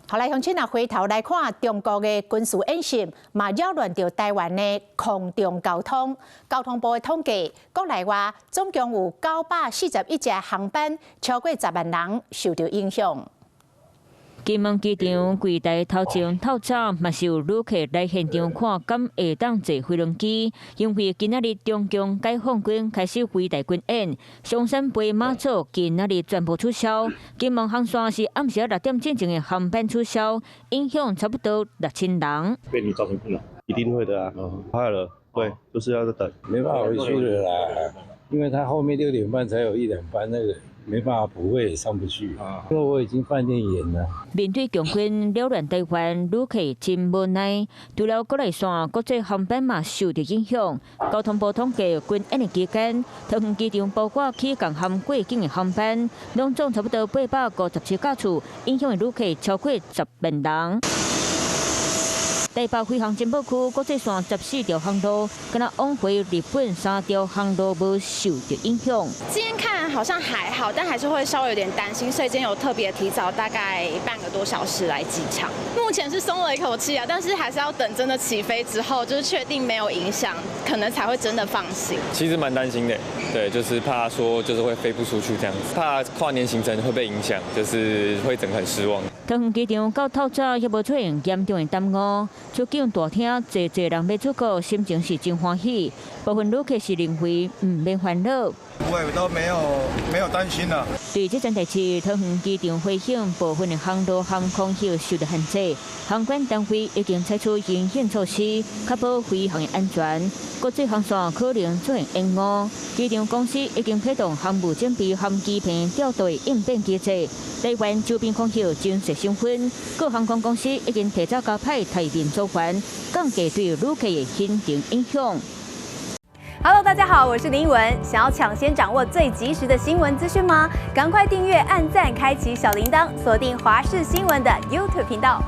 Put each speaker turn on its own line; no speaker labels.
后来，乡亲啊，回头来看中国的军事演习，嘛扰乱到台湾的空中交通。交通部的统计，国内外总共有941架航班，超过10万人受到影响。
金门机场柜台头前透早，嘛是有旅客来现场看，敢会当坐飞龙机。因为今仔日中共解放军开始飞台军演，松山飞马祖今仔日全部取消。金门航线是暗时6点进前的航班取消，影响差不多6000人。
对你造成困扰？
一定会的啊，快了，对，就是要等，
没办法回去了啦，因为他后面6点半才有1、2班那个。没办法补位也上不去，因为我已经饭店延了。
面对强军扰乱台湾，旅客真无奈。除了国内线，国际航班嘛受到影响。交通部统计，军演的期间，桃园机场包括起港含过境的航班，拢总差不多857架次，影响的旅客超过10万人。台北飞航金宝区国际线14条航路，跟它往回日本3条航路无受到影响。
今天看好像还好，但还是会稍微有点担心，所以今天有特别提早大概半个多小时来机场。目前是松了一口气啊，但是还是要等真的起飞之后，就是确定没有影响，可能才会真的放心。
其实蛮担心的，对，就是怕说就是会飞不出去这样子，怕跨年行程会被影响，就是会整个很失望。
桃园机场到透早也无出现严重的耽误。出境大厅，侪人要出国，心情是真欢喜。部分旅客是认为唔免烦恼。
我都没有担心了。
对这件代志，桃园机场飞行部分的航路航空器受到限制，航管单位已经采取严限措施，确保飞行的安全。国际航线可能出现延误，机场公司已经启动航务整备含机坪调队应变机制。台湾周边空气真实升温，各航空公司已经提早加派台面组员，降低对旅客的行程影响。
Hello， 大家好，我是林依文。想要抢先掌握最及时的新闻资讯吗？赶快订阅、按赞、开启小铃铛，锁定华视新闻的 YouTube 频道。